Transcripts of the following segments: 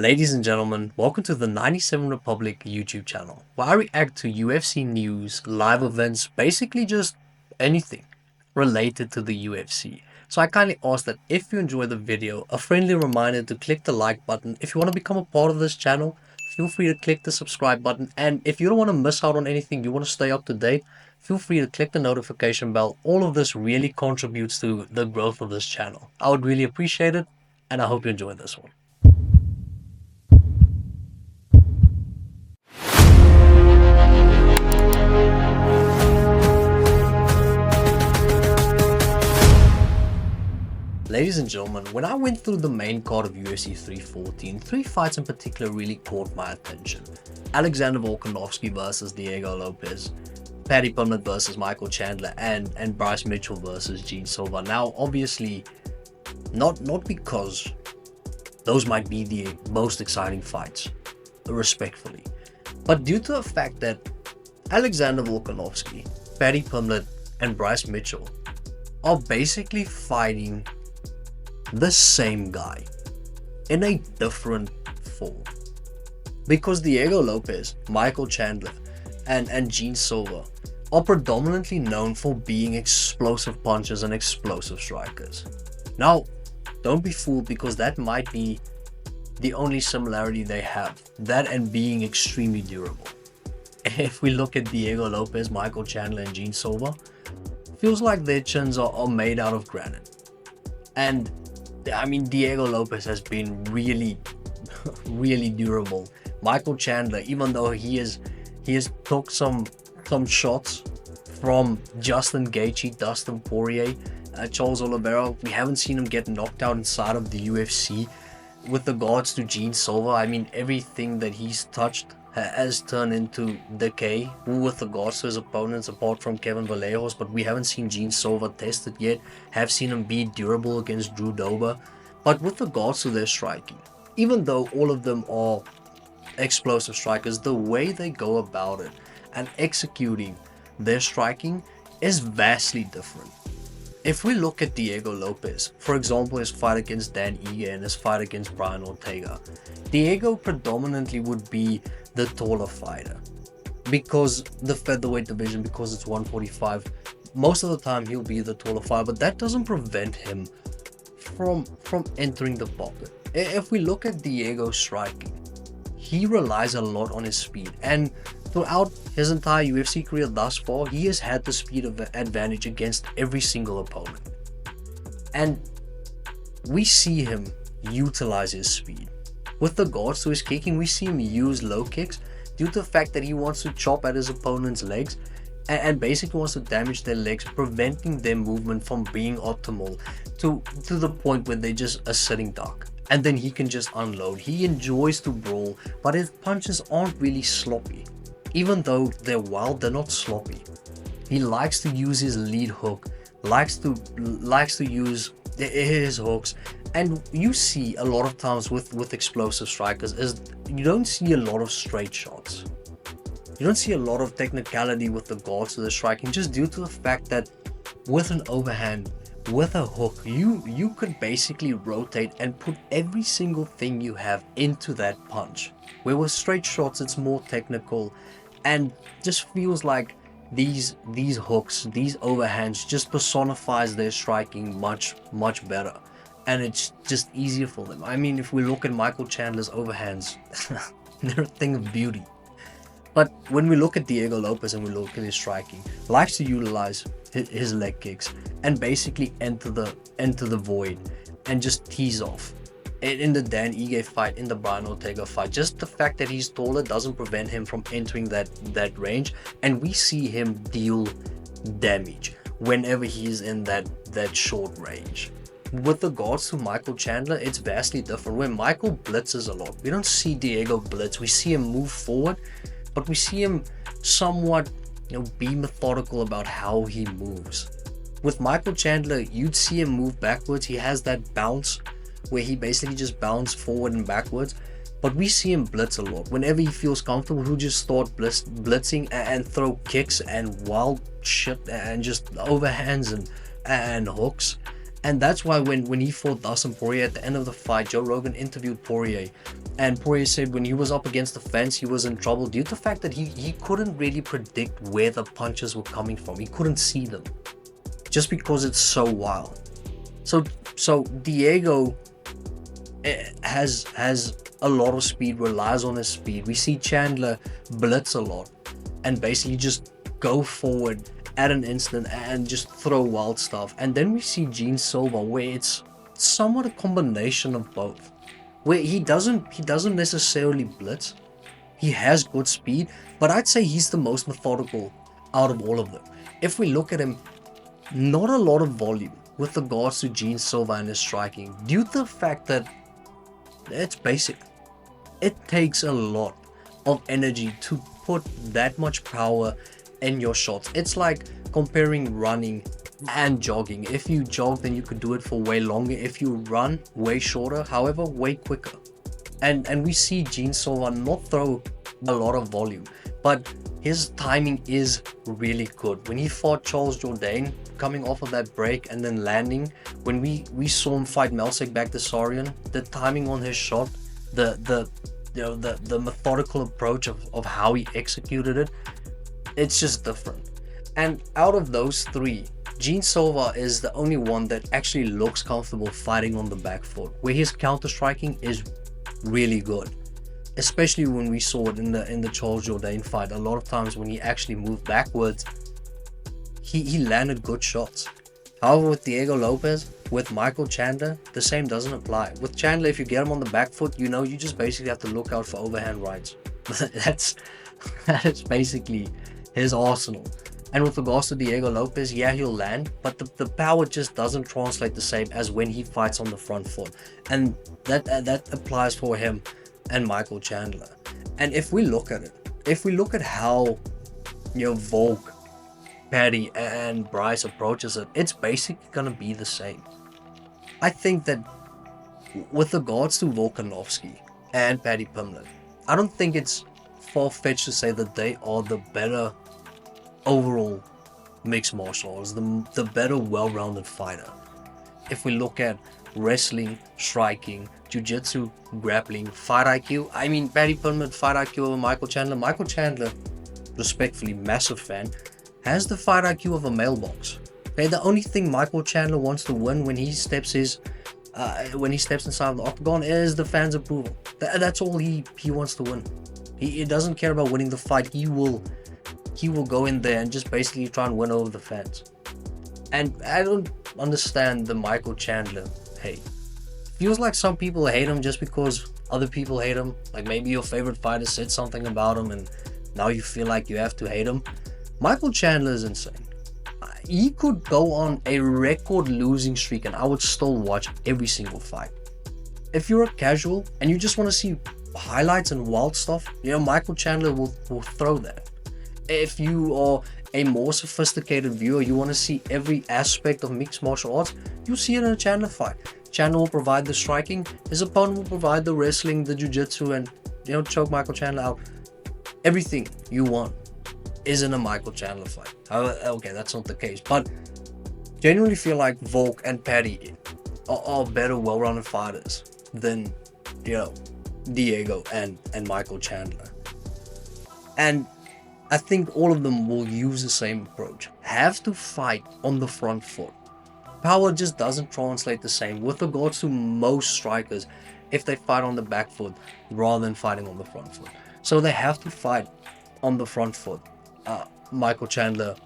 Ladies and gentlemen, welcome to the 97 Republic YouTube channel, where I react to UFC news, live events, basically just anything related to the UFC. So I kindly ask that if you enjoy the video, a friendly reminder to click the like button. If you want to become a part of this channel, feel free to click the subscribe button. And if you don't want to miss out on anything, you want to stay up to date, feel free to click the notification bell. All of this really contributes to the growth of this channel. I would really appreciate it, and I hope you enjoy this one. Ladies and gentlemen, when I went through the main card of UFC 314, three fights in particular really caught my attention. Alexander Volkanovski versus Diego Lopes, Paddy Pimblett versus Michael Chandler, and Bryce Mitchell versus SIlva. Now, obviously, not because those might be the most exciting fights, respectfully, but due to the fact that Alexander Volkanovski, Paddy Pimblett, and Bryce Mitchell are basically fighting the same guy in a different form, because Diego Lopes, Michael Chandler, and SIlva are predominantly known for being explosive punchers and explosive strikers. Now, don't be fooled, because that might be the only similarity they have, that and being extremely durable. If we look at Diego Lopes, Michael Chandler, and SIlva, feels like their chins are made out of granite. And I mean, Diego Lopes has been really durable. Michael Chandler, even though he has took some shots from Justin Gaethje, Dustin Poirier, Charles Oliveira, we haven't seen him get knocked out inside of the UFC. With regards to SIlva, I mean, everything that he's touched has turned into decay with regards to his opponents, apart from Kevin Vallejos, but we haven't seen SIlva tested yet. Have seen him be durable against Drew Dober. But with regards to their striking, even though all of them are explosive strikers, the way they go about it and executing their striking is vastly different. If we look at Diego Lopes, for example, his fight against Dan Ige and his fight against Brian Ortega, Diego predominantly would be the taller fighter, because the featherweight division, because it's 145, most of the time he'll be the taller fighter, but that doesn't prevent him from entering the pocket. If we look at Diego's striking, he relies a lot on his speed, and throughout his entire UFC career thus far, he has had the speed advantage against every single opponent. And we see him utilize his speed. With regards to his kicking, we see him use low kicks due to the fact that he wants to chop at his opponent's legs and basically wants to damage their legs, preventing their movement from being optimal to the point where they just are sitting duck. And then he can just unload. He enjoys to brawl, but his punches aren't really sloppy. Even though they're wild, they're not sloppy. He likes to use his lead hook, likes to use his hooks. And you see a lot of times with explosive strikers is you don't see a lot of straight shots. You don't see a lot of technicality with regards to the striking, just due to the fact that with an overhand, with a hook, you could basically rotate and put every single thing you have into that punch. Where with straight shots, it's more technical, and just feels like these hooks, these overhands, just personifies their striking much better, and it's just easier for them. I mean, if we look at Michael Chandler's overhands, they're a thing of beauty. But when we look at Diego Lopes and we look at his striking, likes to utilize his leg kicks and basically enter the void and just tease off. In the Dan Ige fight, in the Brian Ortega fight, just the fact that he's taller doesn't prevent him from entering that range, and we see him deal damage whenever he's in that short range. With regards to Michael Chandler, it's vastly different. When Michael blitzes a lot, we don't see Diego blitz. We see him move forward, but we see him somewhat, be methodical about how he moves. With Michael Chandler, you'd see him move backwards. He has that bounce where he basically just bounces forward and backwards, but we see him blitz a lot. Whenever he feels comfortable, he'll just start blitzing and throw kicks and wild shit and just overhands and hooks. And that's why when he fought Dustin Poirier at the end of the fight, Joe Rogan interviewed Poirier, and Poirier said when he was up against the fence, he was in trouble due to the fact that he couldn't really predict where the punches were coming from. He couldn't see them, just because it's so wild. So Diego has a lot of speed, relies on his speed. We see Chandler blitz a lot and basically just go forward at an instant and just throw wild stuff. And then we see SIlva, where it's somewhat a combination of both, where he doesn't necessarily blitz. He has good speed, but I'd say he's the most methodical out of all of them. If we look at him, not a lot of volume with regards to SIlva and his striking, due to the fact that it's basic. It takes a lot of energy to put that much power in your shots. It's like comparing running and jogging. If you jog, then you could do it for way longer. If you run, way shorter, however, way quicker. And we see SIlva not throw a lot of volume, but his timing is really good. When he fought Charles Jourdain, coming off of that break and then landing, when we saw him fight Melsek Bagdasaryan, the timing on his shot, the methodical approach of how he executed it, it's just different. And out of those three, SIlva is the only one that actually looks comfortable fighting on the back foot, where his counter striking is really good. Especially when we saw it in the Charles Jourdain fight. A lot of times when he actually moved backwards, he landed good shots. However, with Diego Lopes, with Michael Chandler, the same doesn't apply. With Chandler, if you get him on the back foot, you just basically have to look out for overhand rights. That is basically his arsenal. And with regards to Diego Lopes, yeah, he'll land, but the power just doesn't translate the same as when he fights on the front foot. And that applies for him and Michael Chandler. And if we look at how Volk, Paddy and Bryce approaches it, it's basically gonna be the same. I think that with regards to Volkanovski and Paddy Pimblett, I don't think it's far-fetched to say that they are the better overall mixed martial arts, the better well-rounded fighter. If we look at wrestling, striking, jiu-jitsu, grappling, fight IQ, I mean, Paddy Pimblett fight IQ over Michael Chandler. Michael Chandler, respectfully, massive fan, has the fight IQ of a mailbox. Okay, the only thing Michael Chandler wants to win when he steps inside the octagon is the fans' approval. That's all he wants to win. He doesn't care about winning the fight. He will go in there and just basically try and win over the fans. And I don't understand the Michael Chandler hate. Feels like some people hate him just because other people hate him. Like maybe your favorite fighter said something about him and now you feel like you have to hate him. Michael Chandler is insane. He could go on a record losing streak and I would still watch every single fight. If you're a casual and you just want to see highlights and wild stuff, Michael Chandler will throw that. If you are a more sophisticated viewer, you want to see every aspect of mixed martial arts, you'll see it in a Chandler fight. Chandler will provide the striking, his opponent will provide the wrestling, the jiu-jitsu, and choke Michael Chandler out. Everything you want is in a Michael Chandler fight. Okay, that's not the case, but genuinely feel like Volk and Paddy are better well-rounded fighters than Diego and Michael Chandler. And I think all of them will use the same approach. Have to fight on the front foot. Power just doesn't translate the same with regards to most strikers if they fight on the back foot rather than fighting on the front foot. So they have to fight on the front foot. Michael Chandler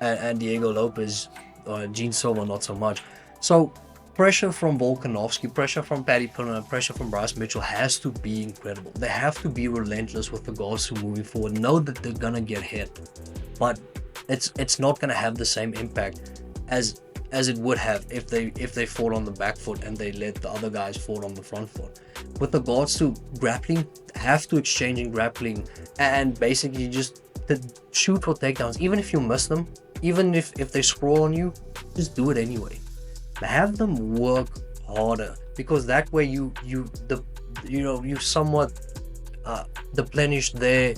and Diego Lopes, SIlva not so much. So pressure from Volkanovski, pressure from Paddy Pimblett, pressure from Bryce Mitchell has to be incredible. They have to be relentless with regards to moving forward. Know that they're gonna get hit, but it's not gonna have the same impact as it would have if they fought on the back foot and they let the other guys fall on the front foot. With regards to grappling, have to exchange in grappling and basically just shoot for takedowns. Even if you miss them, even if they sprawl on you, just do it anyway. Have them work harder, because that way you somewhat deplenish their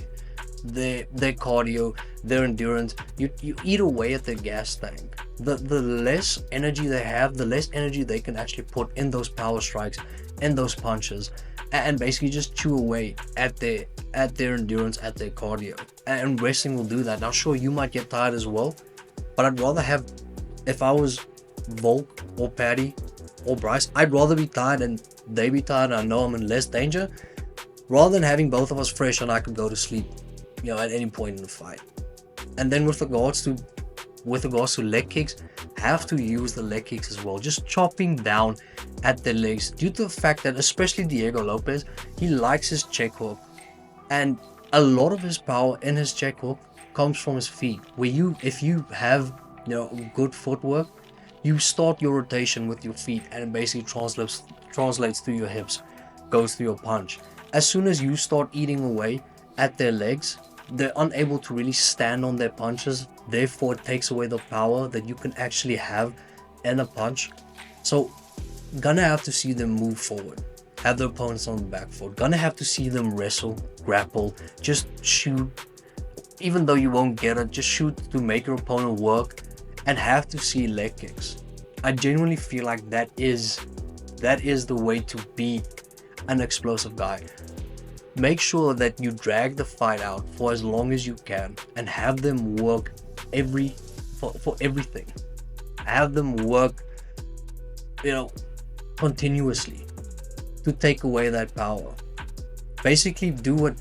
cardio, their endurance. You eat away at their gas tank. the less energy they have, the less energy they can actually put in those power strikes, in those punches, and basically just chew away at their endurance, at their cardio. And wrestling will do that. Now sure, you might get tired as well, but I'd rather have, if I was Volk or Paddy or Bryce, I'd rather be tired and they be tired and I know I'm in less danger, rather than having both of us fresh and I could go to sleep, you know, at any point in the fight. And then with regards to leg kicks, have to use the leg kicks as well, just chopping down at the legs, due to the fact that especially Diego Lopes, he likes his check hook, and a lot of his power in his check hook comes from his feet. Where if you have, you know, good footwork, you start your rotation with your feet and it basically translates through your hips, goes through your punch. As soon as you start eating away at their legs, they're unable to really stand on their punches, therefore it takes away the power that you can actually have in a punch. So gonna have to see them move forward, have their opponents on the back foot, gonna have to see them wrestle, grapple, just shoot. Even though you won't get it, just shoot to make your opponent work, and have to see leg kicks. I genuinely feel like that is the way to beat an explosive guy. Make sure that you drag the fight out for as long as you can and have them work for everything. Have them work, you know, continuously to take away that power. Basically do what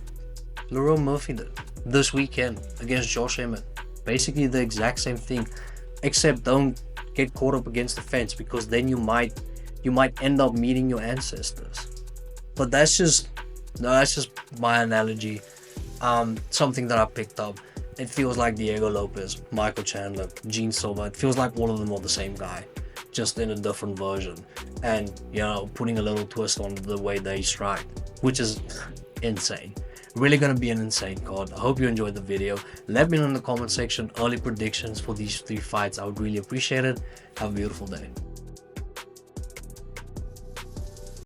Leroy Murphy did this weekend against Josh Emmett. Basically the exact same thing, except don't get caught up against the fence, because then you might end up meeting your ancestors. But that's just my analogy. Something that I picked up. It feels like Diego Lopes, Michael Chandler, SIlva. It feels like all of them are the same guy, just in a different version, and you know, putting a little twist on the way they strike, which is insane. Really gonna be an insane card. I hope you enjoyed the video. Let me know in the comment section early predictions for these 3 fights. I would really appreciate it. Have a beautiful day.